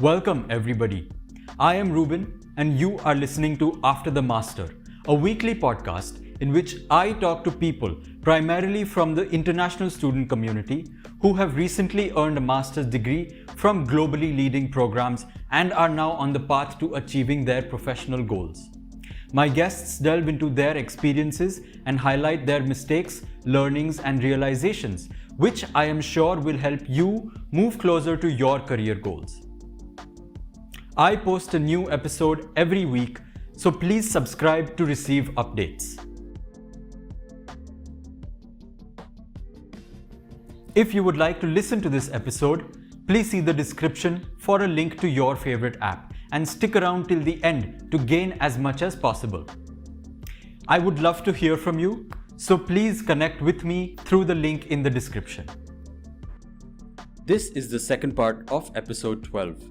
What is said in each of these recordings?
Welcome, everybody. I am Ruben, and you are listening to After the Master, a weekly podcast in which I talk to people primarily from the international student community who have recently earned a master's degree from globally leading programs and are now on the path to achieving their professional goals. My guests delve into their experiences and highlight their mistakes, learnings, and realizations, which I am sure will help you move closer to your career goals. I post a new episode every week, so please subscribe to receive updates. If you would like to listen to this episode, please see the description for a link to your favorite app and stick around till the end to gain as much as possible. I would love to hear from you, so please connect with me through the link in the description. This is the second part of episode 12.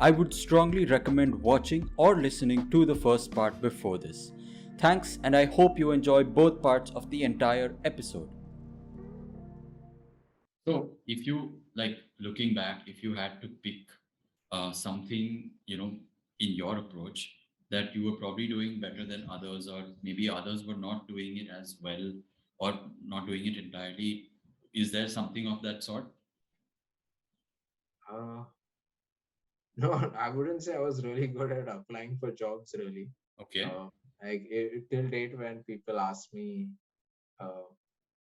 I would strongly recommend watching or listening to the first part before this. Thanks, and I hope you enjoy both parts of the entire episode. So, if you like looking back, if you had to pick something, in your approach that you were probably doing better than others, or maybe others were not doing it as well, or not doing it entirely, is there something of that sort? Uh, no, I wouldn't say I was really good at applying for jobs, really. Okay. Uh, till date, when people ask me, uh,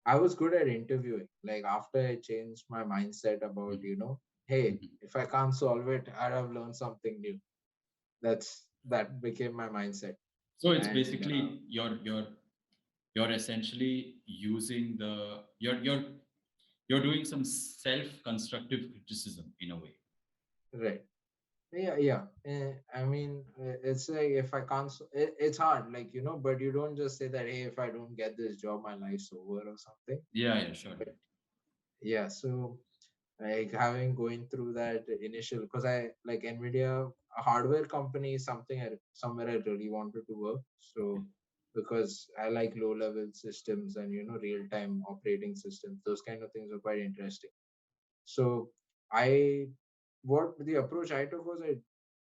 I was good at interviewing. Like after I changed my mindset about, hey, Mhm. if I can't solve it, I'd have learned something new. That became my mindset. So it's And basically you're essentially using you're doing some self-constructive criticism in a way. right. Yeah. I mean, it's like if I can't, it's hard, like, but you don't just say that, hey, if I don't get this job, my life's over or something. Yeah, yeah, sure. But yeah, so like having going through that initial, because I like Nvidia, a hardware company is something somewhere I really wanted to work. So because I like low level systems and real time operating systems, those kind of things are quite interesting. So I what the approach I took was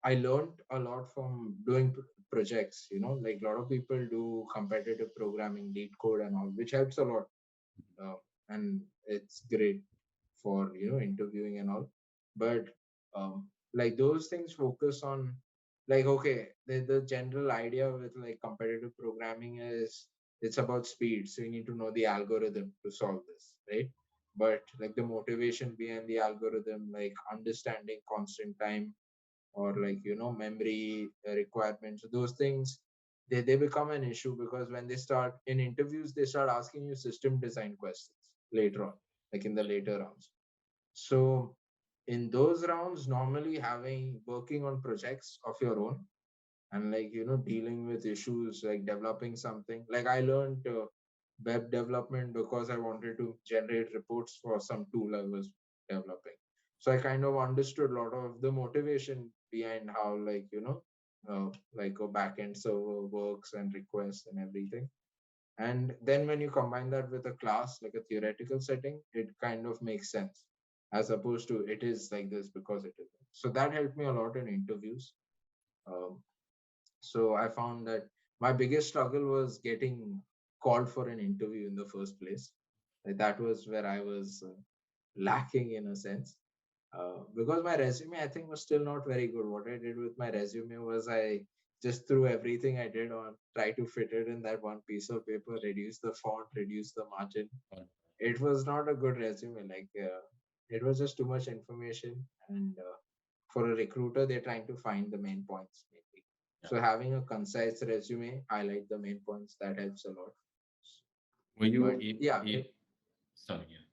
I learned a lot from doing projects. Like a lot of people do competitive programming, lead code, and all, which helps a lot, uh, and it's great for interviewing and all. But like those things focus on, like, okay, the general idea with like competitive programming is it's about speed, so you need to know the algorithm to solve this, right? But like the motivation behind the algorithm, like understanding constant time or like memory requirements, those things, they become an issue because when they start in interviews, they start asking you system design questions later on, like in the later rounds. So in those rounds, normally having working on projects of your own and like dealing with issues like developing something, like I learned web development because I wanted to generate reports for some tool I was developing. So I kind of understood a lot of the motivation behind how like like a backend server works and requests and everything. And then when you combine that with a class, like a theoretical setting, it kind of makes sense as opposed to it is like this because it is. So that helped me a lot in interviews. um, so I found that my biggest struggle was getting called for an interview in the first place. Like that was where I was lacking in a sense. Because my resume, I think, was still not very good. What I did with my resume was I just threw everything I did on, try to fit it in that one piece of paper, reduce the font, reduce the margin. It was not a good resume. Like it was just too much information, and for a recruiter, they're trying to find the main points mainly. Yeah. So having a concise resume, highlight the main points, that helps a lot. Were you But yeah, sorry, yeah.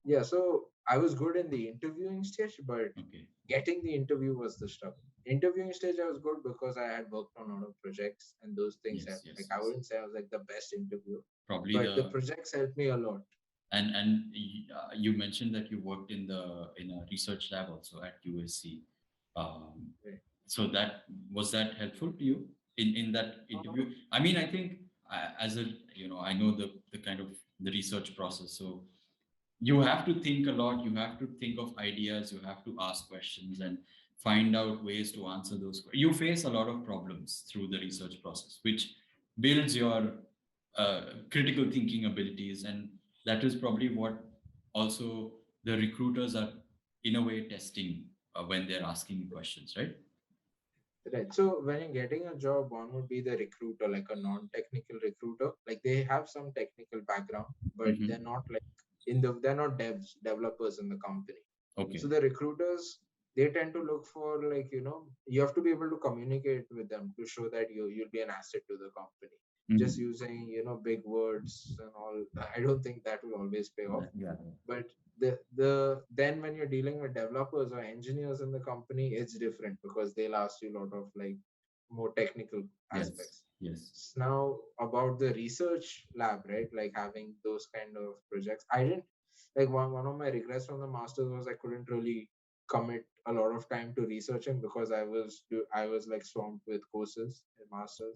yeah. So I was good in the interviewing stage, but Okay. getting the interview was the struggle. Interviewing stage, I was good because I had worked on a lot of projects and those things. Yes, Like yes, I yes. wouldn't say I was like the best interviewer, Probably but the projects helped me a lot. you mentioned that you worked in a research lab also at USC. Um, Right. so that was that helpful to you in that interview? I mean, I think as a I know the kind of the research process. So you have to think a lot. You have to think of ideas. You have to ask questions and find out ways to answer those. You face a lot of problems through the research process, which builds your critical thinking abilities, and that is probably what also the recruiters are in a way testing when they're asking questions, right? Right. So when you're getting a job, one would be the recruiter, like a non-technical recruiter. Like they have some technical background, but they're Hmm. not like they're not developers in the company. So Okay. the recruiters, they tend to look for like, you have to be able to communicate with them to show that you'll be an asset to the company. Just Hmm. using, big words and all, I don't think that will always pay off. Yeah. But the then when you're dealing with developers or engineers in the company, it's different because they'll ask you a lot of like more technical Yes. aspects. Yes. Now about the research lab, right? Like having those kind of projects, I didn't like one of my regrets from the masters was I couldn't really commit a lot of time to researching because I was like swamped with courses in masters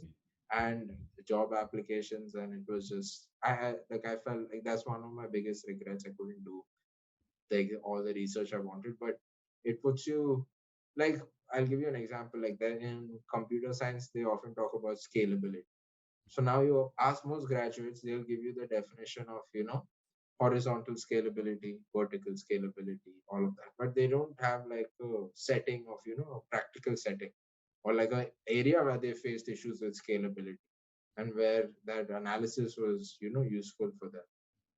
and job applications, and it was just I felt like that's one of my biggest regrets. I couldn't do like all the research I wanted, but it puts you like, I'll give you an example. Like then in computer science, they often talk about scalability. So now you ask most graduates, they'll give you the definition of, horizontal scalability, vertical scalability, all of that. But they don't have like a setting of, a practical setting or like a area where they faced issues with scalability and where that analysis was, useful for them.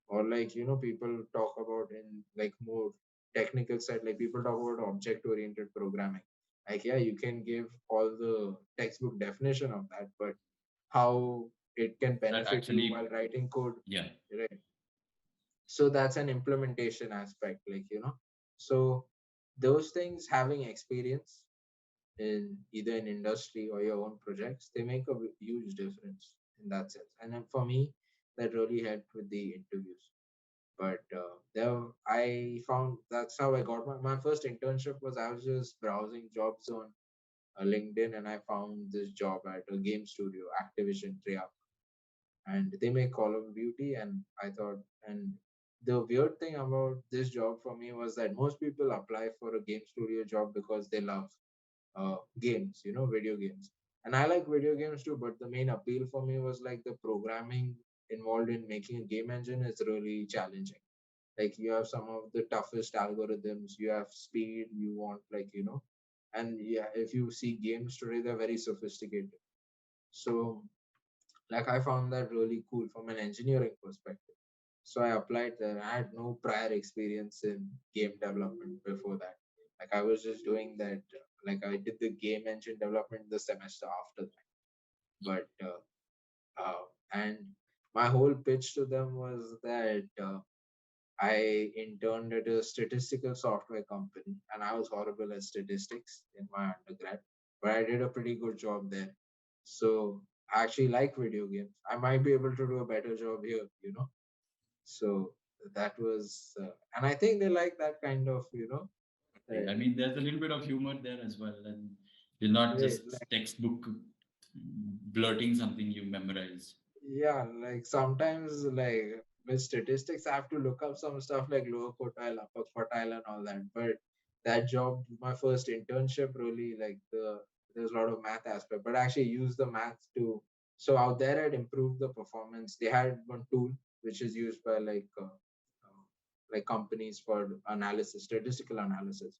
Or like, people talk about in like more technical side, like people talk about object oriented programming. Like, yeah, you can give all the textbook definition of that, but how it can That benefit you actually, while writing code, yeah. right? So that's an implementation aspect, like, so those things, having experience in either in industry or your own projects, they make a huge difference in that sense. And then for me, that really helped with the interviews. But there I found that's how I got my first internship. Was I was just browsing jobs on LinkedIn, and I found this job at a game studio, Activision Triumph, and they make Call of Duty. And I thought, and the weird thing about this job for me was that most people apply for a game studio job because they love games, video games. And I like video games too, but the main appeal for me was like the programming involved in making a game engine is really challenging. Like you have some of the toughest algorithms, you have speed, you want like, and yeah, if you see games today, they're very sophisticated. So like I found that really cool from an engineering perspective. So I applied there. I had no prior experience in game development before that. Like I was just doing that, like I did the game engine development the semester after that. But and my whole pitch to them was that I interned at a statistical software company, and I was horrible at statistics in my undergrad, but I did a pretty good job there. So I actually like video games. I might be able to do a better job here. So that was, and I think they like that kind of, I uh, mean, there's a little bit of humor there as well, and you're not just like textbook blurting something you memorize. yeah, like sometimes like with statistics, I have to look up some stuff like lower quartile, upper quartile, and all that. But that job, my first internship, really like there's a lot of math aspect, but I actually use the math to. So out there, I'd improve the performance. They had one tool which is used by like companies for analysis, statistical analysis.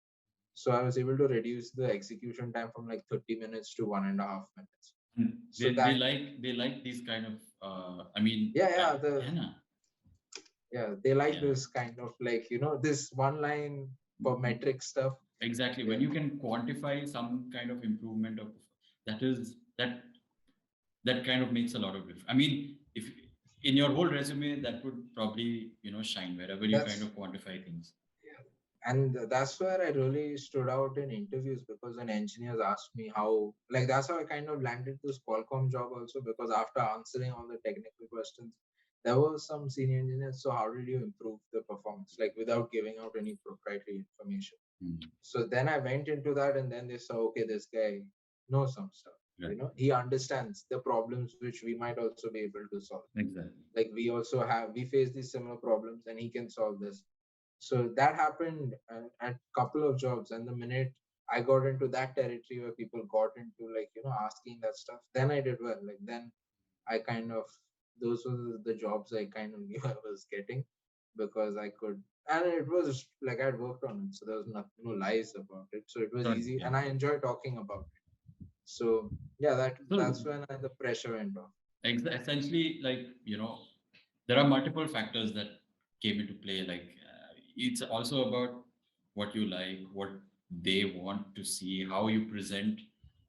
So I was able to reduce the execution time from like 30 minutes to 1.5 minutes. And So they that like these kind of. I mean, yeah, yeah, the yeah, na? yeah, they like Yeah. this kind of like, this one line per metric stuff. Exactly. When Yeah, you can quantify some kind of improvement of that is that kind of makes a lot of difference. I mean, if in your whole resume, that would probably shine wherever you kind that's of quantify things. yeah. And that's where I really stood out in interviews because when engineers asked me how, like that's how I kind of landed this Qualcomm job also, because after answering all the technical questions, there were some senior engineers. So how did you improve the performance, like without giving out any proprietary information? Hmm. So then I went into that, and then they saw, okay, this guy knows some stuff. Right. He understands the problems which we might also be able to solve. Exactly. Like we also have, we face these similar problems, and he can solve this. So that happened at couple of jobs, and the minute I got into that territory where people got into like asking that stuff, then I did well. Like then I kind of those were the jobs I kind of knew I was getting because I could, and it was like I'd worked on it, so there was no lies about it. So it was Sorry, easy, yeah. and I enjoy talking about it. So yeah, So that's when the pressure went off. essentially, like, there are multiple factors that came into play. Like, it's also about what you like, what they want to see, how you present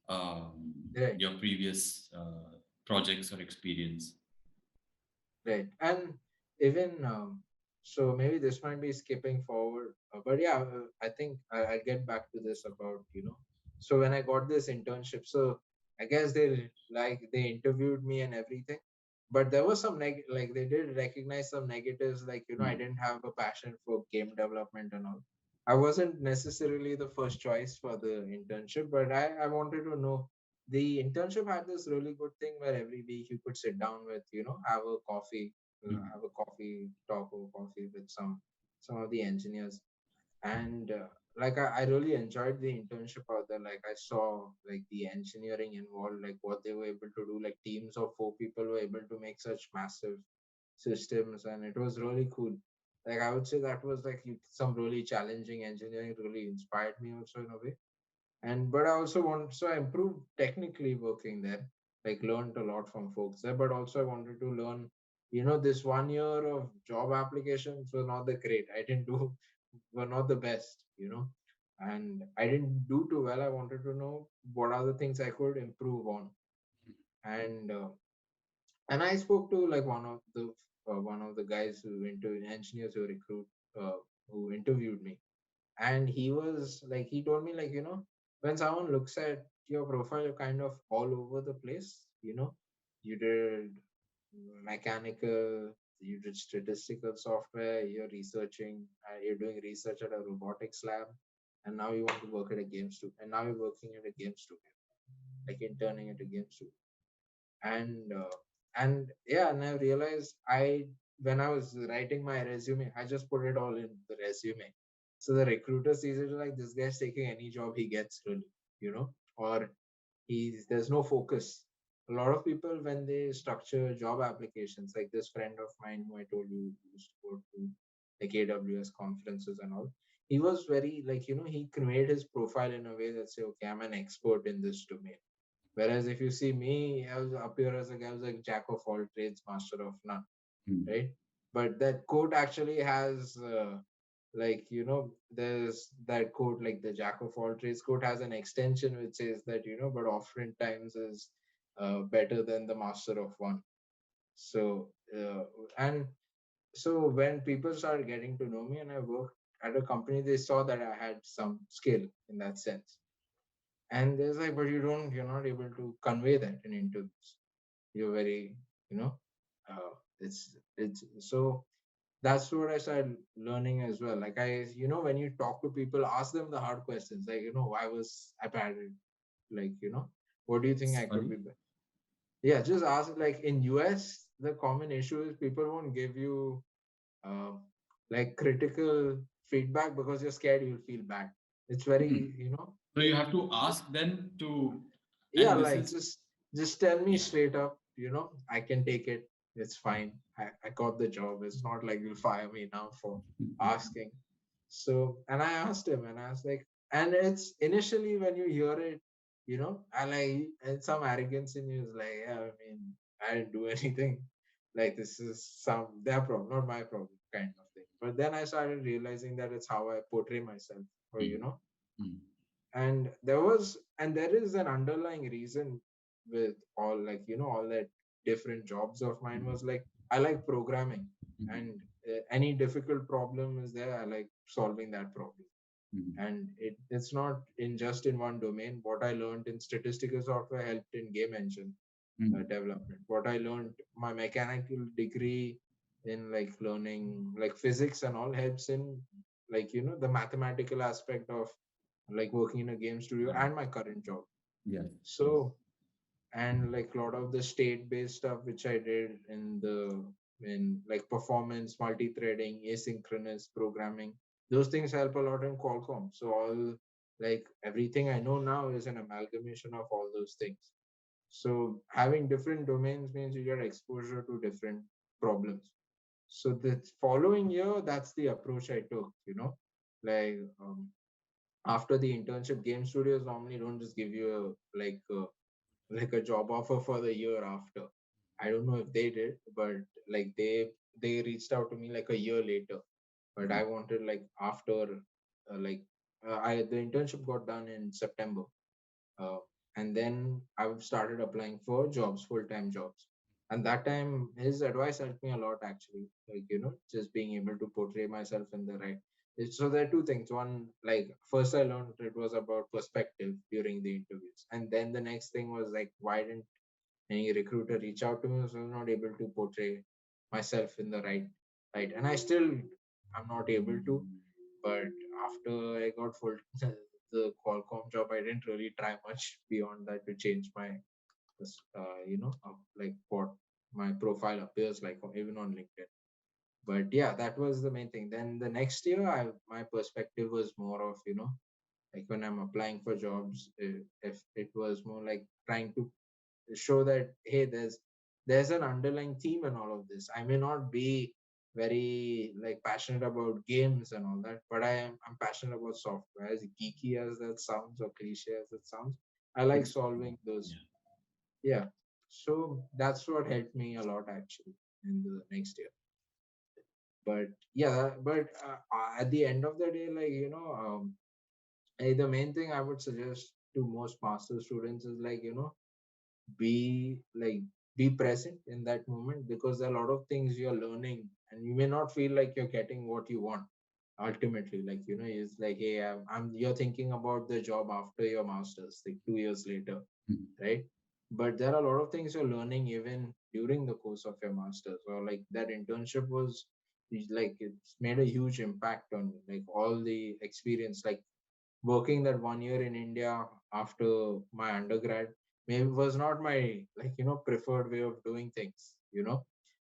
Right. your previous projects or experience. Right. And even so, maybe this might be skipping forward, but yeah, I think I'll get back to this about So when I got this internship, so I guess they interviewed me and everything, but there was some like they did recognize some negatives, like I Mm. didn't have a passion for game development and all. I wasn't necessarily the first choice for the internship, but I wanted to know the internship had this really good thing where every week you could sit down with have a coffee Mm. have a coffee talk over coffee with some of the engineers and I really enjoyed the internship out there. Like I saw like the engineering involved, like what they were able to do, like teams of 4 people were able to make such massive systems, and it was really cool. Like I would say that was like some really challenging engineering really inspired me also in a way. And but I also want so I improved technically working there, like learned a lot from folks there, but also I wanted to learn this 1 year of job applications were not the great. I didn't do were not the best, and I didn't do too well. I wanted to know what are the things I could improve on. And uh, and I spoke to like one of the guys who engineers who recruit who interviewed me, and he told me like when someone looks at your profile, you're kind of all over the place. You did mechanical, you did statistical software, you're doing research at a robotics lab, and now you want to work at a game studio, and now you're working at a game studio, like interning at a game studio. And yeah, and I realized when I was writing my resume, I just put it all in the resume. So the recruiter sees it like this guy's taking any job he gets, really, or there's no focus. A lot of people when they structure job applications, like this friend of mine who I told you used to go to like AWS conferences and all, he was very like he created his profile in a way that say, okay, I'm an expert in this domain. Whereas if you see me, I was up here as a guy who's like jack of all trades, master of none, Mm. right? But that quote actually has there's that quote, like the jack of all trades quote has an extension which says that but oftentimes is better than the master of one. So and so when people started getting to know me and I worked at a company, they saw that I had some skill in that sense. And there's like, but you're not able to convey that in interviews. You're very, you know, it's so that's what I started learning as well. Like when you talk to people, ask them the hard questions. Like, why was I bad at, like, what do you think I could Sorry. be better? Yeah, just ask. Like in US, the common issue is people won't give you uh, like critical feedback because you're scared you'll feel bad. It's Hmm. very, So you have to ask them to, yeah, and this like is, just tell me yeah. straight up, I can take it. It's fine. I got the job. It's not like you'll fire me now for asking. So, and I asked him, and I was like, and it's initially when you hear it, and and some arrogance in you is like, yeah, I mean, I didn't do anything. Like this is their problem, not my problem, kind of thing. But then I started realizing that it's how I portray myself, or Mm. Mm. and there is an underlying reason with all, like all that different jobs of mine Mm. was like I like programming, Mm. and any difficult problem is there, I like solving that problem. Mm. And it's not in just in one domain. What I learned in statistical software helped in game engine Mm. development. What I learned, my mechanical degree in like learning like physics and all helps in like the mathematical aspect of like working in a game studio Correct. and my current job. Yes. Yes. So, and like a lot of the state based stuff which I did in like performance, multi-threading, asynchronous programming, those things help a lot in Qualcomm. So all like everything I know now is an amalgamation of all those things. So having different domains means you get exposure to different problems. So the following year, that's the approach I took. Like after the internship, game studios normally don't just give you like a job offer for the year after. I don't know if they did, but like they reached out to me like a year later. But I wanted like after like I the internship got done in September, uh, and then I started applying for jobs, full-time jobs. And that time, his advice helped me a lot, actually. Like, just being able to portray myself in the right. So there are two things. One, like, first I learned it was about perspective during the interviews. And then the next thing was like, why didn't any recruiter reach out to me? So I was not able to portray myself in the right. And I still, I'm not able to. But after I got full the Qualcomm job, I didn't really try much beyond that to change my, like what my profile appears like, or even on LinkedIn. But yeah, that was the main thing. Then the next year, my perspective was more of, like when I'm applying for jobs, if it was more like trying to show that hey, there's an underlying theme in all of this. I may not be very like passionate about games and all that, but I'm passionate about software. As geeky as that sounds or cliche as it sounds, I like It's solving those. yeah. Yeah. So that's what helped me a lot actually in the next year. But yeah, but at the end of the day, like the main thing I would suggest to most master students is like be like be present in that moment, because there are a lot of things you're learning and you may not feel like you're getting what you want ultimately. Like it's like hey, you're thinking about the job after your masters like 2 years later, Mhm. right? But there are a lot of things you're learning even during the course of your masters, or like that internship was like it's made a huge impact on me, like all the experience, like working that 1 year in India after my undergrad maybe was not my like preferred way of doing things.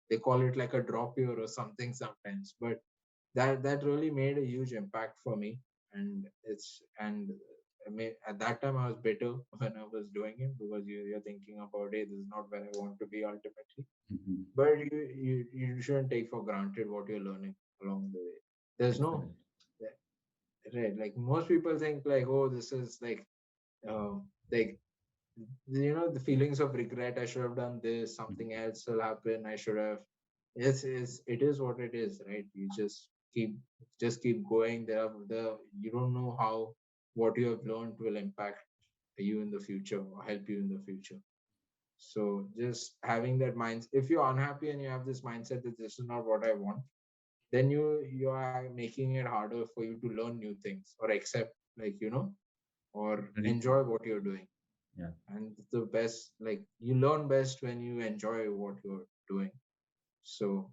They call it like a drop year or something sometimes, but that really made a huge impact for me. And at that time I was bitter when I was doing it, because you're thinking about hey, this is not where I want to be ultimately. Mhm. But you shouldn't take for granted what you're learning along the way. There's That's no correct. right, like most people think like oh, this is uh, like the feelings of regret. I should have done this, Mhm. something else will happen, I should have. It is what it is, right? You just keep going. You don't know how what you have learned will impact you in the future or help you in the future. So just having that mind, if you're unhappy and you have this mindset that this is not what I want, then you are making it harder for you to learn new things or accept, like or Very true. enjoy what you're doing. Yeah, And the best, like you learn best when you enjoy what you're doing. So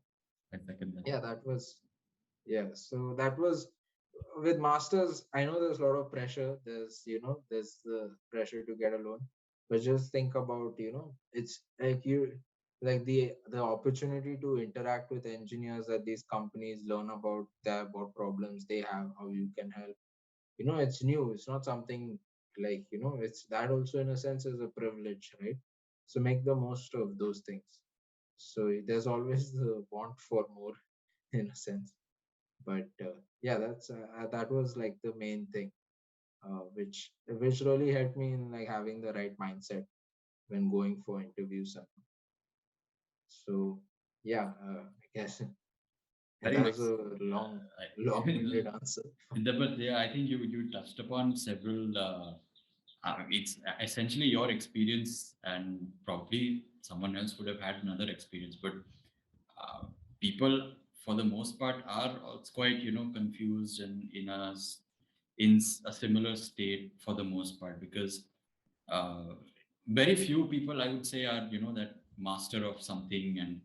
I second that. yeah, that was with masters. I know there's a lot of pressure. There's the pressure to get a loan, but just think about it's like like the opportunity to interact with engineers at these companies, learn about what problems they have, how you can help. It's new, it's not something like it's that also in a sense is a privilege, right? So make the most of those things. So there's always the want for more in a sense. But yeah, that was like the main thing, which really helped me in like having the right mindset when going for interviews. So yeah, I guess Very that was nice. a long long-winded I, answer. but yeah, I think you touched upon several. It's essentially your experience, and probably someone else would have had another experience. But uh, people, for the most part, are also quite confused and in a similar state for the most part, because uh, very few people, I would say, are that master of something. And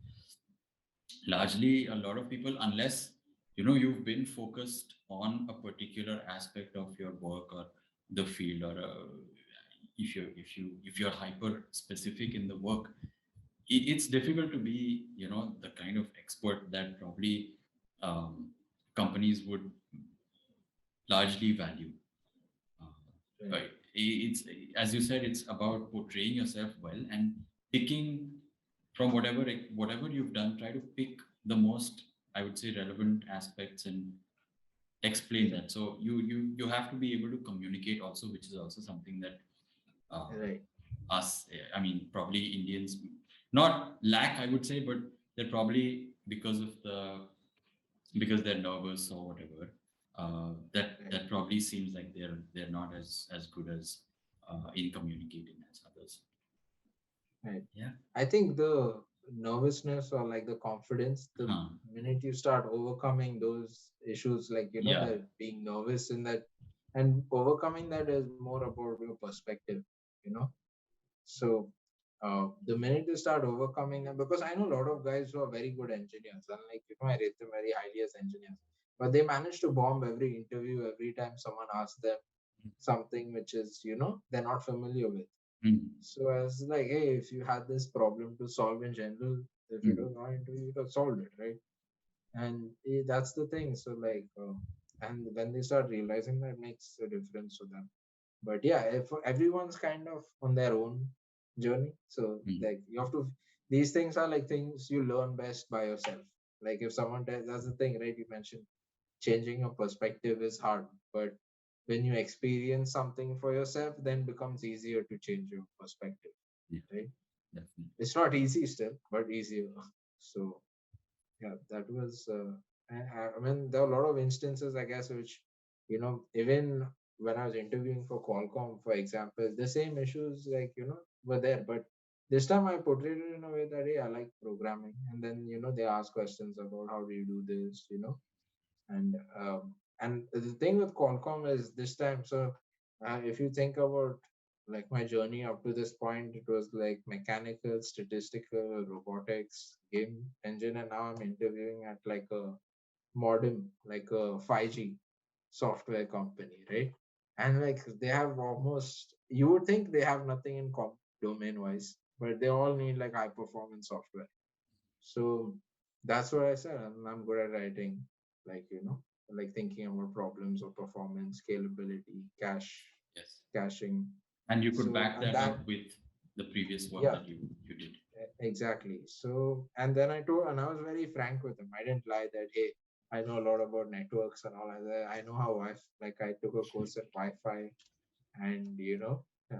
largely a lot of people, unless you've been focused on a particular aspect of your work or the field, or if you're hyper specific in the work, it's difficult to be the kind of expert that probably companies would largely value. Uh, Right. right. It's, as you said, it's about portraying yourself well and picking from whatever you've done. Try to pick the most, I would say, relevant aspects and explain Right. that. So you have to be able to communicate also, which is also something that uh, Right. I mean, probably Indians not lack, I would say, but they're probably because they're nervous or whatever. Right. That probably seems like they're not as good as in communicating as others. Right. Yeah. I think the nervousness or like the confidence, the Huh. minute you start overcoming those issues, like, Yeah. that being nervous in that, and overcoming that is more about your perspective, you know. So the minute you start overcoming them, because I know a lot of guys who are very good engineers, and like, I rate them very highly as engineers, but they manage to bomb every interview every time someone asks them something which is, they're not familiar with. Mm. So I was like, hey, if you had this problem to solve in general, if you Mm. don't know into you could have solved it, right? And that's the thing. So like, and when they start realizing that, makes a difference to them. But yeah, if everyone's kind of on their own journey, so Mm. like you have to. These things are like things you learn best by yourself. Like if someone tells, that's the thing, right? You mentioned changing your perspective is hard, but when you experience something for yourself, then becomes easier to change your perspective, Yeah. right? Definitely. It's not easy still, but easier. So yeah, that was. I mean, there are a lot of instances, I guess, which even when I was interviewing for Qualcomm, for example, the same issues like were there, but this time I portrayed it in a way that hey, I like programming, and then they ask questions about how do you do this, and the thing with Qualcomm is this time. So if you think about like my journey up to this point, it was like mechanical, statistical, robotics, game engine, and now I'm interviewing at like a modem, like a 5G software company, right? And like they have almost, you would think they have nothing in domain wise, but they all need like high performance software. So that's what I said. I'm good at writing, like, like thinking about problems of performance, scalability, Yes. caching. And you could So, back and that that, up with the previous work yeah, that you did. exactly. So, and then I told, and I was very frank with him. I didn't lie that, hey, I know a lot about networks and all of that. I know how like I took a course in Wi-Fi and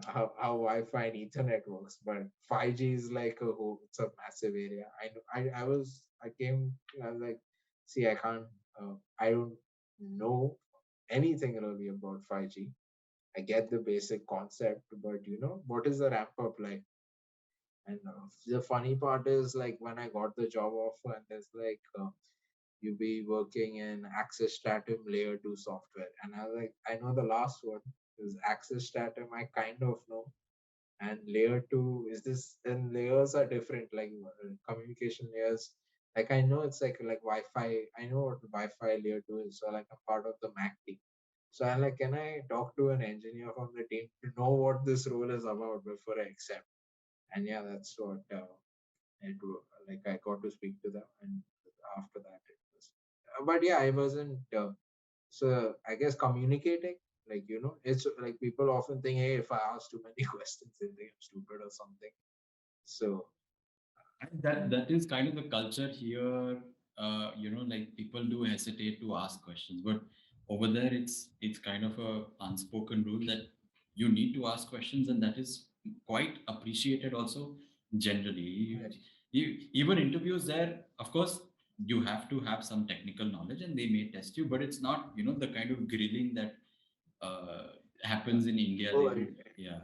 how Wi-Fi and Ethernet works. But 5G is like a whole, it's a massive area. I know. I came. I was like, see, I can't. I don't know anything really about 5G. I get the basic concept, but what is the ramp up like? And the funny part is like when I got the job offer, and there's like you be working in access stratum layer 2 software, and I was like, I know the last one is access stratum. I kind of know, and layer 2 is this. Then layers are different, like communication layers. Like I know it's like Wi-Fi. I know what Wi-Fi layer 2 is. So like I'm part of the Mac team. So I'm like, can I talk to an engineer from the team to know what this role is about before I accept? And yeah, that's what like I got to speak to them, and after that it was. But yeah, I wasn't. So I guess communicating, like it's like people often think, hey, if I ask too many questions, they think I'm stupid or something. So And that is kind of the culture here. Like people do hesitate to ask questions, but over there it's kind of a unspoken rule that you need to ask questions, and that is quite appreciated also generally. right, Even interviews there, of course, you have to have some technical knowledge, and they may test you, but it's not the kind of grilling that uh, yeah. happens in India. Oh, They would, yeah,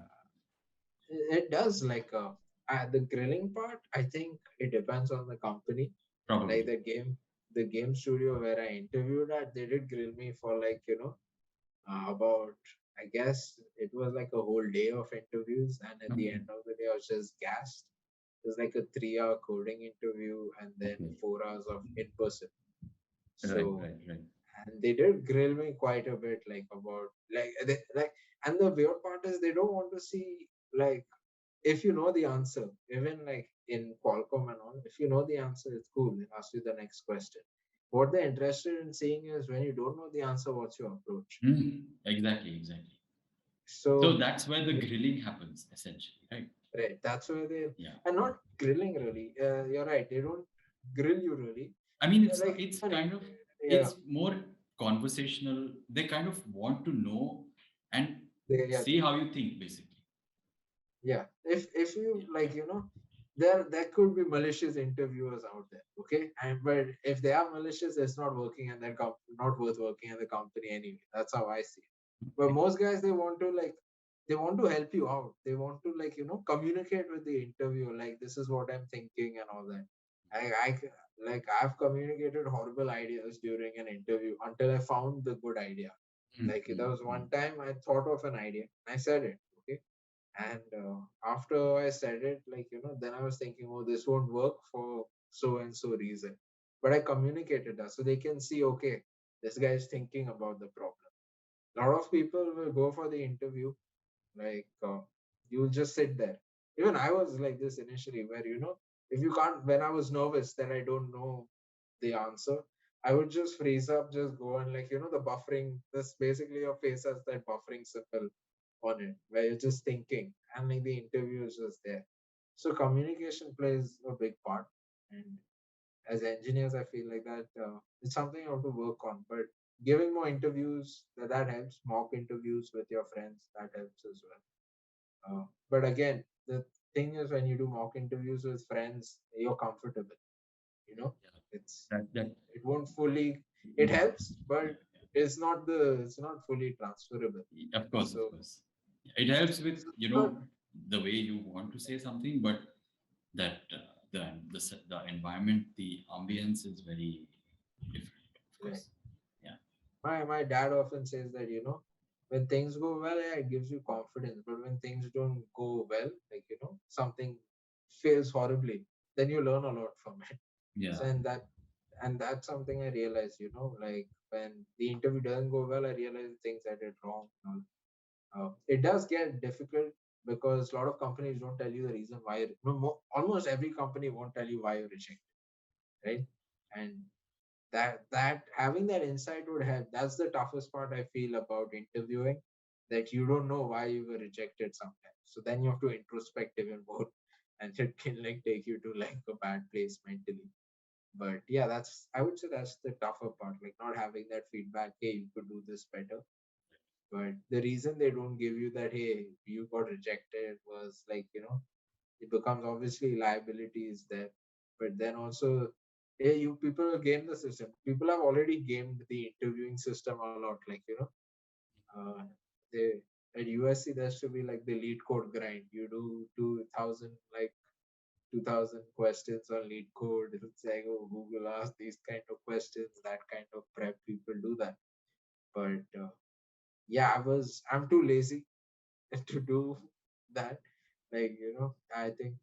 it does like the grilling part. I think it depends on the company. Like probably. the game studio where I interviewed at, they did grill me for like about, I guess it was like a whole day of interviews, and at the Okay. end of the day, I was just gassed. It was like a 3 hour coding interview and then Okay. 4 hours of in person. Right, So, right, right. and they did grill me quite a bit, like about like, and the weird part is they don't want to see like if you know the answer, even like in Qualcomm and all, if you know the answer, it's cool. They ask you the next question. what they're interested in seeing is when you don't know the answer, what's your approach. Exactly, exactly. So So that's where the grilling happens, essentially, right? right, that's where they Yeah. and not grilling really. You're right. They don't grill you really. I mean, They're like it's funny. kind of Yeah, it's more conversational. They kind of want to know and yeah, see how you think, basically. yeah. If you Yeah, like, there could be malicious interviewers out there. Okay, and but if they are malicious, it's not working and they're not worth working in the company anyway. That's how I see it. But most guys, they want to help you out. They want to like communicate with the interviewer. Like this is what I'm thinking and all that. Like I've communicated horrible ideas during an interview until I found the good idea. yeah. Like there was one time I thought of an idea. I said it. Okay, and after I said it, like, then I was thinking, oh, this won't work for so and so reason. But I communicated that so they can see, okay, this guy is thinking about the problem. A lot of people will go for the interview, like, you'll just sit there. Even I was like this initially, where, if you can't, when I was nervous that I don't know the answer, I would just freeze up, just go and like, the buffering, this basically your face has that buffering symbol on it where you're just thinking and like the interview is just there. So communication plays a big part. And as engineers, I feel like that it's something you have to work on. But giving more interviews, that helps. Mock interviews with your friends, that helps as well. But again, the thing is when you do mock interviews with friends, you're comfortable. You know, Yeah. it's That it won't fully. It yeah, helps, yeah, but it's not fully transferable. yeah. Of course, of So, course. It helps with, but the way you want to say something, but that the environment, the ambience is very different, of right. course. Yeah. My dad often says that, when things go well, yeah, it gives you confidence. But when things don't go well, like, something fails horribly, then you learn a lot from it. So Yeah. and that's something I realized, like when the interview doesn't go well, I realize things I did wrong. It does get difficult because a lot of companies don't tell you the reason why. No, almost every company won't tell you why you're rejected, right? And that having that insight would help. That's the toughest part I feel about interviewing, that you don't know why you were rejected sometimes. So then you have to introspect even more, and it can like take you to like a bad place mentally. But yeah, that's I would say that's the tougher part, like not having that feedback. Hey, you could do this better. But the reason they don't give you that, hey, you got rejected, was like, it becomes obviously liability is there. But then also, hey, you people will game the system. People have already gamed the interviewing system a lot. Like, uh, they at USC there should be like the lead code grind. You do 2,000 questions on lead code. It's like, oh, Google asked these kind of questions, that kind of prep. People do that. But yeah, I'm too lazy to do that. Like, I think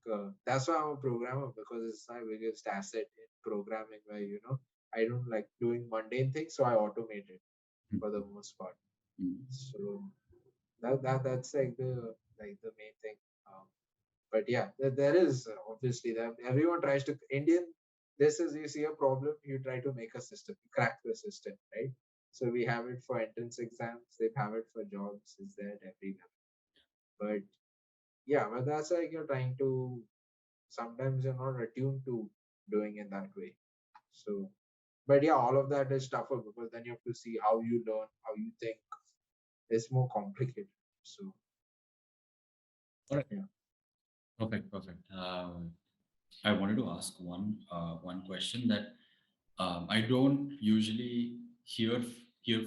that's why I'm a programmer, because it's my biggest asset in programming, where, I don't like doing mundane things, so I automate it for the most part. Mm. So that's like the main thing. Um, but yeah, there is obviously that everyone tries to Indian. This is you see a problem, you try to make a system, you crack the system, right? So we have it for entrance exams, they have it for jobs, is there everywhere. But yeah, but that's like you're trying to, sometimes you're not attuned to doing it that way. So, but yeah, all of that is tougher because then you have to see how you learn, how you think. It's more complicated. So All right. yeah. Perfect. Perfect. I wanted to ask one question that I don't usually hear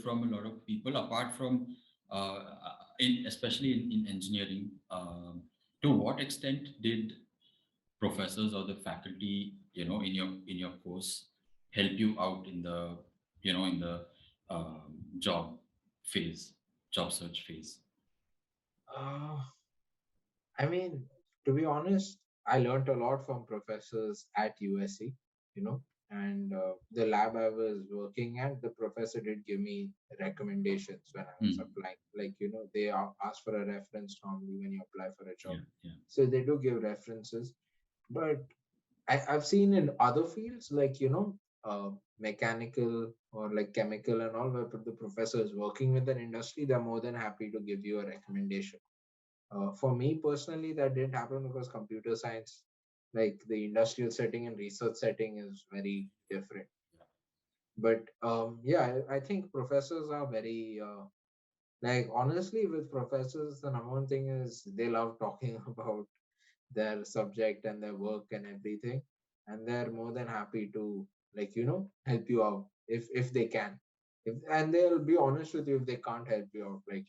from a lot of people, apart from especially in engineering. To what extent did professors or the faculty, in your course, help you out in the in the job phase, job search phase? Uh, I mean, to be honest, I learned a lot from professors at USC, and the lab I was working at, the professor did give me recommendations when I was Mm. applying. Like, they ask for a reference normally when you apply for a job. Yeah, yeah. So they do give references. But I've seen in other fields, like, mechanical or like chemical and all, where the professor is working with an industry, they're more than happy to give you a recommendation. For me personally, that didn't happen because computer science, like the industrial setting and research setting, is very different. But yeah, I think professors are very like honestly, with professors, the number one thing is they love talking about their subject and their work and everything, and they're more than happy to like help you out if they can. If and they'll be honest with you if they can't help you out. Like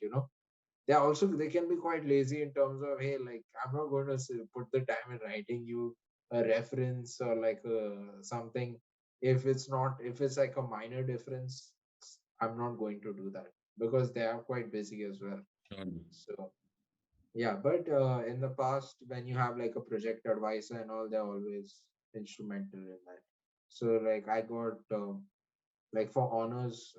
they can be quite lazy in terms of, hey, like I'm not going to put the time in writing you a reference or like something. If it's like a minor difference, I'm not going to do that because they are quite busy as well. Surely. So yeah, but in the past, when you have like a project advisor and all, they're always instrumental in that. So like I got like for honors,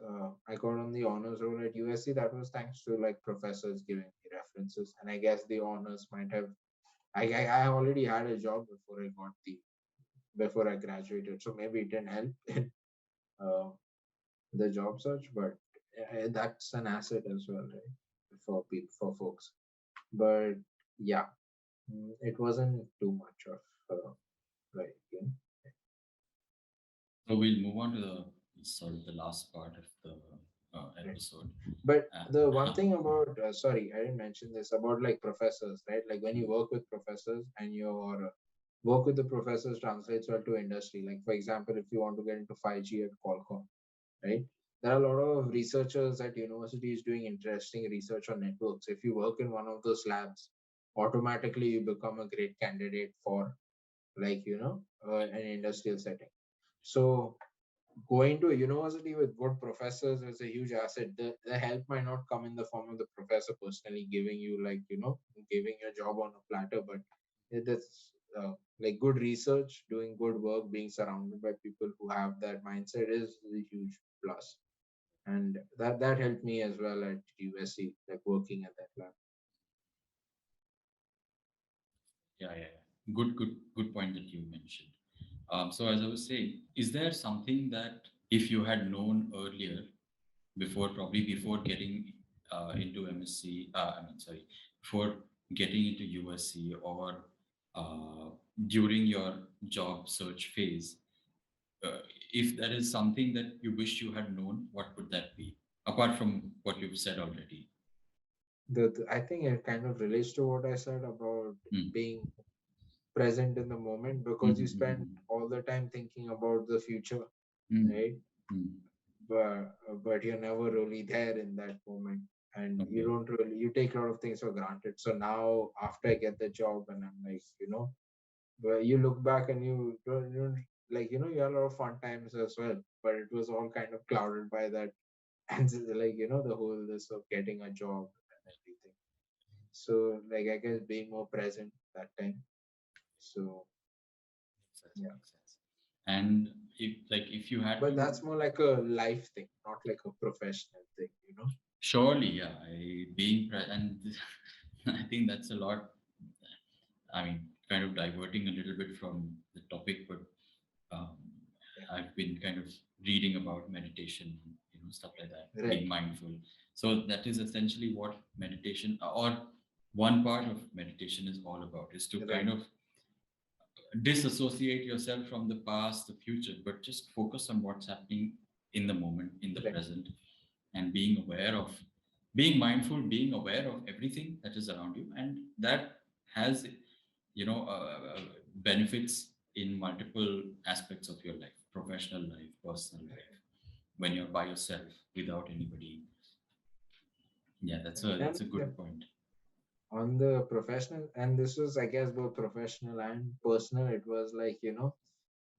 I got on the honors roll at USC. That was thanks to like professors giving me references, and I guess the honors might have. I already had a job before I graduated, so maybe it didn't help in uh, the job search, but that's an asset as well, right? For people, for folks. But yeah, it wasn't too much of like So we'll move on to the sort of the last part of the right. episode. But the one Uh, thing about sorry, I didn't mention this about like professors, right? Like when you work with professors and your work with the professors translates well to industry. Like for example, if you want to get into 5G at Qualcomm, right? There are a lot of researchers at universities doing interesting research on networks. If you work in one of those labs, automatically you become a great candidate for like an industrial setting. So going to a university with good professors is a huge asset. The help might not come in the form of the professor personally giving you like giving your job on a platter, but that's like good research, doing good work, being surrounded by people who have that mindset is a huge plus. And that helped me as well at USC, like working at that lab. yeah. Good point that you mentioned. So as I was saying, is there something that if you had known earlier, probably before getting into MSc, I mean, sorry, before getting into USC or uh, during your job search phase, uh, if there is something that you wish you had known, what would that be? Apart from what you've said already. I think it kind of relates to what I said about Mm, being present in the moment mm, because you mm, spend all the time thinking about the future, mm, right? mm. But you're never really there in that moment, and you Okay. don't really you take a lot of things for granted. So now after I get the job and I'm like, but you look back and you don't like you had a lot of fun times as well, but it was all kind of clouded by that and like the whole this of getting a job and everything. So like I guess being more present that time. So Makes sense. yeah. Makes sense. And if you had But to, that's more like a life thing, not like a professional thing. surely, yeah, and I think that's a lot. I mean, kind of diverting a little bit from the topic, but um, Yeah. I've been kind of reading about meditation, stuff like that, being Right. mindful. So that is essentially what meditation, or one part of meditation, is all about, is to kind Right. of disassociate yourself from the past, the future, but just focus on what's happening in the moment, in the Right. present, and being mindful, being aware of everything that is around you, and that has, benefits in multiple aspects of your life, professional life, personal life, when you're by yourself without anybody. Yeah, Right. that's a And good point. on the professional, and this was, I guess, both professional and personal, it was like,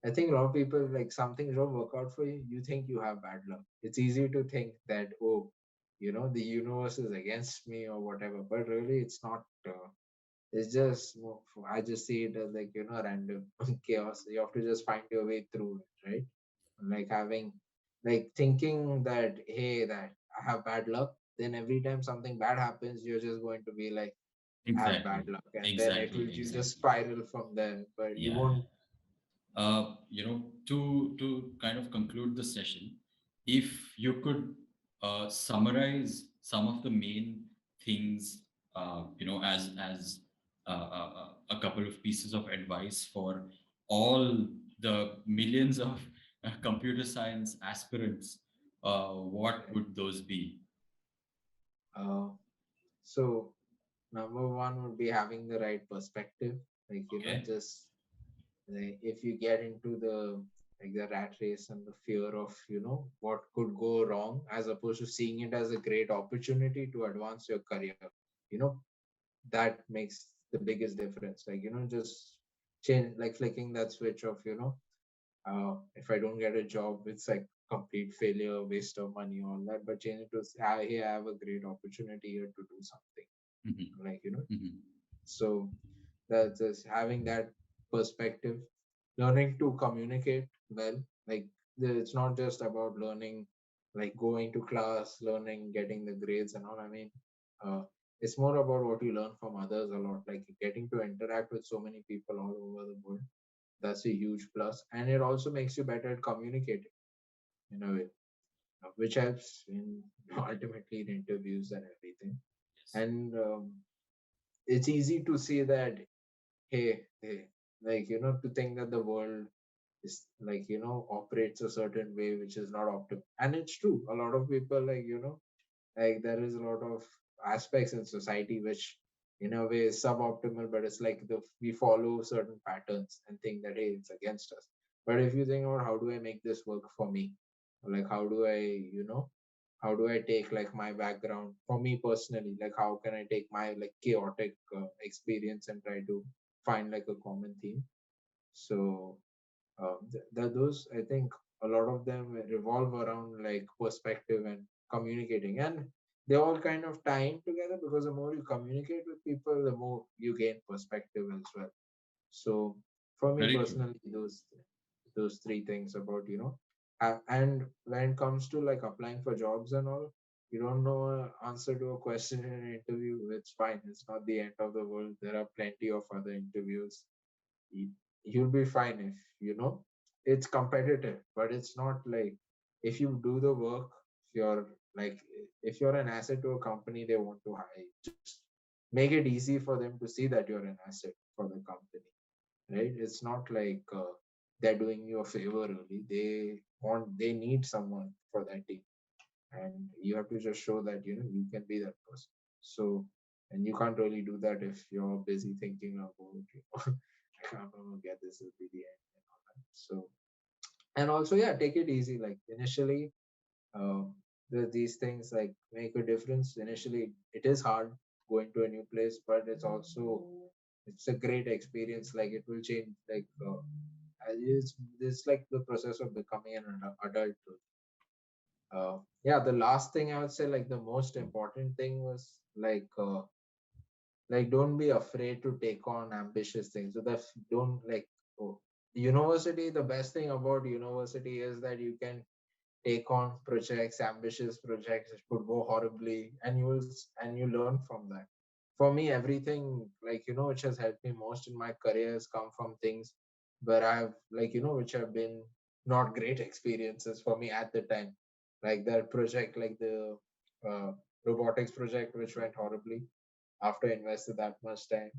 I think a lot of people, like some things don't work out for you, you think you have bad luck. It's easy to think that, oh, the universe is against me or whatever, but really it's not. It's just, I just see it as like, random chaos. You have to just find your way through it, right? Like having, like thinking that, hey, that I have bad luck, then every time something bad happens, you're just going to be like, I have bad Exactly, luck. And then it will exactly, you just exactly. spiral from there, but you Yeah, won't To kind of conclude the session, if you could summarize some of the main things, as a couple of pieces of advice for all the millions of computer science aspirants, what Okay. would those be? Uh, so number one would be having the right perspective. Like, Okay. just like if you get into the rat race and the fear of, what could go wrong, as opposed to seeing it as a great opportunity to advance your career, you know, that makes the biggest difference. Like, just change, like flicking that switch of, if I don't get a job, it's like complete failure, waste of money, all that. But change it to, hey, I have a great opportunity here to do something. Mhm, Like, mhm. so that's just having that perspective, learning to communicate well. Like, it's not just about learning, like going to class, learning, getting the grades and all. I mean, uh, it's more about what you learn from others a lot, like getting to interact with so many people all over the world. That's a huge plus, and it also makes you better at communicating in a way, which helps in ultimately in interviews and everything. Yes. And it's easy to see that, hey, like, to think that the world is like, operates a certain way which is not optimal. And it's true. A lot of people, like, like there is a lot of aspects in society which in a way is suboptimal, but it's like we follow certain patterns and think that, hey, it's against us. But if you think about how do I make this work for me, like how do I, how do I take like my background for me personally, like how can I take my like chaotic experience and try to find like a common theme. So those, I think, a lot of them revolve around like perspective and communicating, and they all kind of tie in together, because the more you communicate with people, the more you gain perspective as well. So for me Very true. personally, those three things about, and when it comes to like applying for jobs and all, you don't know an answer to a question in an interview, it's fine. It's not the end of the world. There are plenty of other interviews. you- You'll be fine. If it's competitive, but it's not like, if you do the work, if you're like, if you're an asset to a company, they want to hire you. Just make it easy for them to see that you're an asset for the company, right? It's not like they're doing you a favor. Really, they need someone for that team, and you have to just show that you can be that person. So, and you can't really do that if you're busy thinking about, I'm gonna get this will be the end and all that. So, and also, yeah, take it easy. Like initially, these things like make a difference. Initially, it is hard going to a new place, but it's a great experience. Like it will change. Like it's like the process of becoming an adult. Yeah, the last thing I would say, like the most important thing was like don't be afraid to take on ambitious things. So that don't like, oh, university. The best thing about university is that you can take on projects, ambitious projects, which could go horribly, and and you learn from that. For me, everything like which has helped me most in my career has come from things where I've like which have been not great experiences for me at the time, like that project, like the uh, robotics project, which went horribly after I invested that much time.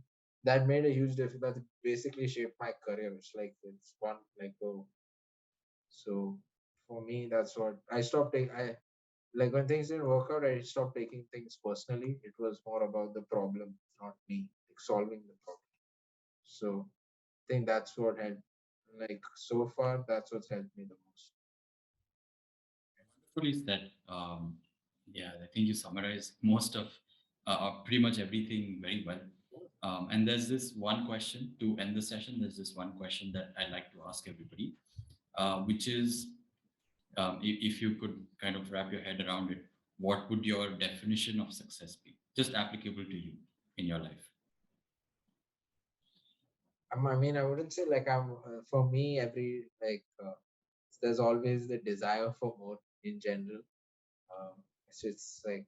That made a huge difference. That basically shaped my career. It's like it's one like, oh, so for me, that's what I stopped taking. I like when things didn't work out, I stopped taking things personally. It was more about the problem, not me, like solving the problem. So I think that's what had like so far. That's what's helped me the most. Wonderfully said. Yeah, I think you summarized most of pretty much everything very well. And there's this one question to end the session. There's this one question that I like to ask everybody, which is, if you could kind of wrap your head around it, what would your definition of success be? Just applicable to you in your life. I mean, I wouldn't say like I'm. For me, there's always the desire for more in general. It's like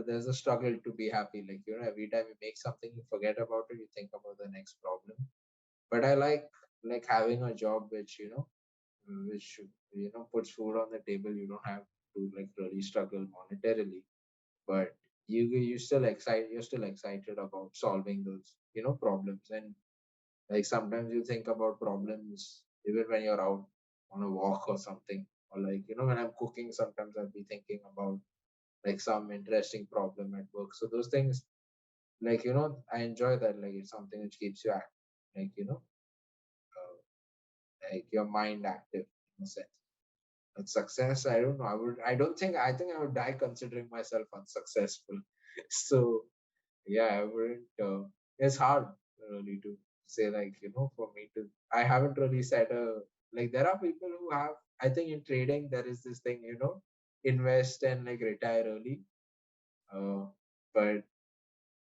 there's a struggle to be happy. Like every time you make something, you forget about it. You think about the next problem. But I like like having a job which which puts food on the table. You don't have to like really struggle monetarily, but you're still excited about solving those problems. And like sometimes you think about problems even when you're out on a walk or something, or like when I'm cooking, sometimes I'll be thinking about like some interesting problem at work. So those things, like I enjoy that. Like it's something which keeps you active, like uh, like your mind active in a sense. But success, I don't know. I think I would die considering myself unsuccessful. So yeah, I wouldn't. It's hard really to say, like for me to. I haven't really set a like. There are people who have. I think in trading there is this thing, invest and like retire early. Uh, but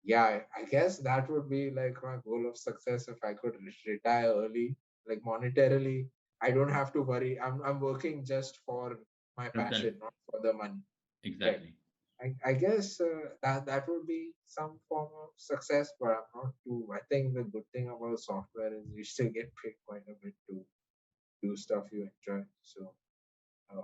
yeah, I guess that would be like my goal of success if I could retire early, like monetarily. I don't have to worry. I'm working just for my Correct. passion, not for the money. Right. Exactly. I guess that would be some form of success, but I'm not too. I think the good thing about software is you still get paid quite a bit to do stuff you enjoy. So uh,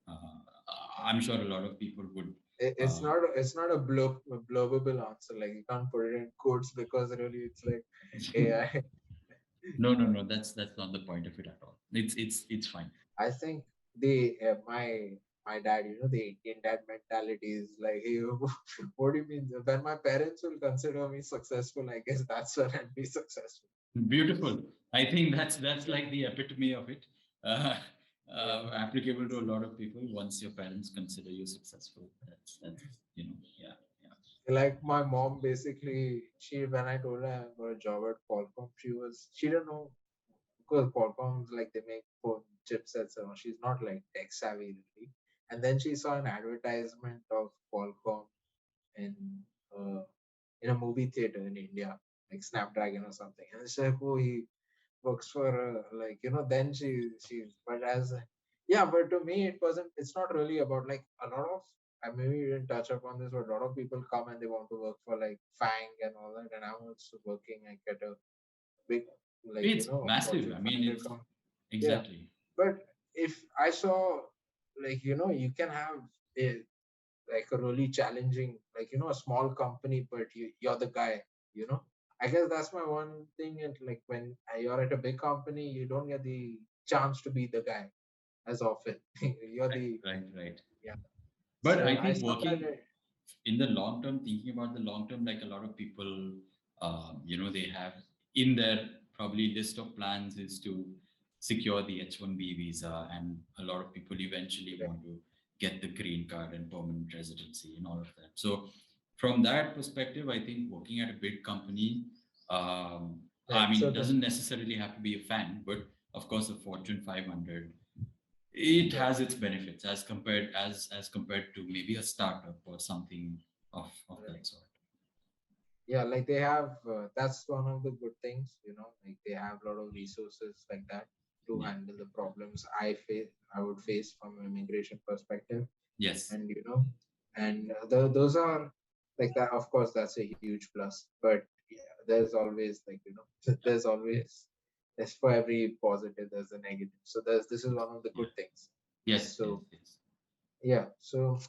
Uh, I'm sure a lot of people would. Uh, it's not a blobable answer. Like you can't put it in quotes because really it's like AI. no, no, no. That's not the point of it at all. It's fine. I think the my dad, the Indian dad mentality is like, hey, what do you mean? When my parents will consider me successful, I guess that's when I'd be successful. Beautiful. I think that's like the epitome of it. Uh, Yeah. applicable to a lot of people. Once your parents consider you successful, that's yeah, yeah. Like my mom, basically, she when I told her I got a job at Qualcomm, she didn't know because Qualcomm's like they make phone chipsets, and she's not like tech savvy really. And then she saw an advertisement of Qualcomm in uh, in a movie theater in India, like Snapdragon or something. And she's like, oh, he works for like Then but as yeah, but to me it wasn't. It's not really about like a lot of. I maybe we didn't touch upon this, but a lot of people come and they want to work for like Fang and all that, and I'm also working like at a big like It's massive. Fortune I mean, 500 it's company. Yeah, exactly but if I saw like you can have a like a really challenging, like a small company, but you're the guy. You know, I guess that's my one thing. And like when you're at a big company, you don't get the chance to be the guy as often. You're right, the right, right. yeah. But So I I think saw that. working in the long term, thinking about the long term, like a lot of people, they have in their probably list of plans is to secure the H-1B visa, and a lot of people eventually Yeah, want to get the green card and permanent residency and all of that. So, from that perspective, I think working at a big company, I right. mean, So it doesn't necessarily have to be a fan, but of course, a Fortune 500, it yeah. has its benefits as compared to maybe a startup or something of Right. that sort. Yeah, like they have that's one of the good things, like they have a lot of resources like that to Yeah. handle the problems I would face from an immigration perspective. Yes. And and those are like that. Of course that's a huge plus, but yeah, there's always like there's for every positive there's a negative. So this is one of the Yeah. good things. Yes. Yes. So Yes. yeah, so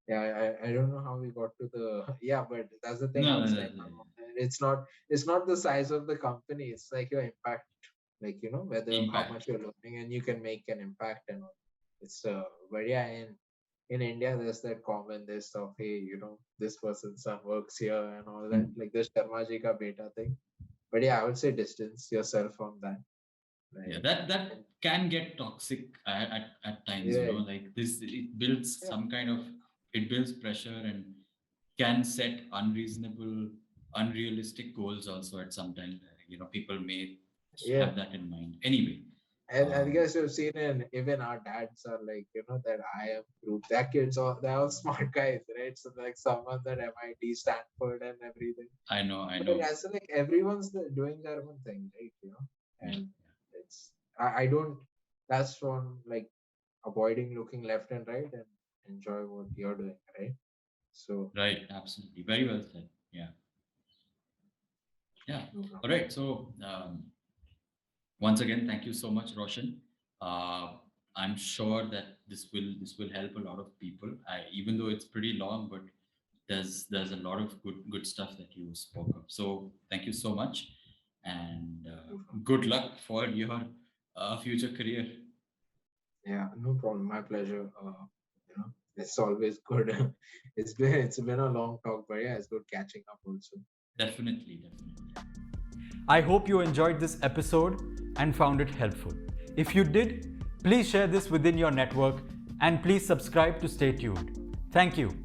yeah, I don't know how we got to the yeah, but that's the thing I No. No. was No. saying. No. It's not the size of the company. It's like your impact, like whether how Impact. much you're learning and you can make an impact and all. It's but yeah, in India there's that common this of hey, this person's son works here and all that, Mm. like the Sharma ji ka beta thing. But yeah, I would say distance yourself from that. Yeah. Like That and can get toxic at times. yeah, Like this, it builds yeah, some kind of it builds pressure and can set unreasonable, unrealistic goals also at some time. People may yeah. have that in mind. Anyway. And I Um, guess you've seen in even our dads are like, that IM group. Their kids are they're all smart guys, right? So like someone at MIT, Stanford, and everything. I know. I But know. yeah, so like everyone's doing their own thing, right? Yeah. And it's I don't. That's one like avoiding looking left and right and enjoy what you're doing, right? So Right, absolutely. Very well said. Yeah. Yeah. no problem. All right. So, Once again, thank you so much, Roshan. I'm sure that this will help a lot of people. Even though it's pretty long, but there's a lot of good stuff that you spoke of. So thank you so much, and good luck for your future career. Yeah, no problem. My pleasure. It's always good. It's been a long talk, but yeah, it's good catching up also. Definitely, definitely. I hope you enjoyed this episode and found it helpful. If you did, please share this within your network and please subscribe to stay tuned. Thank you.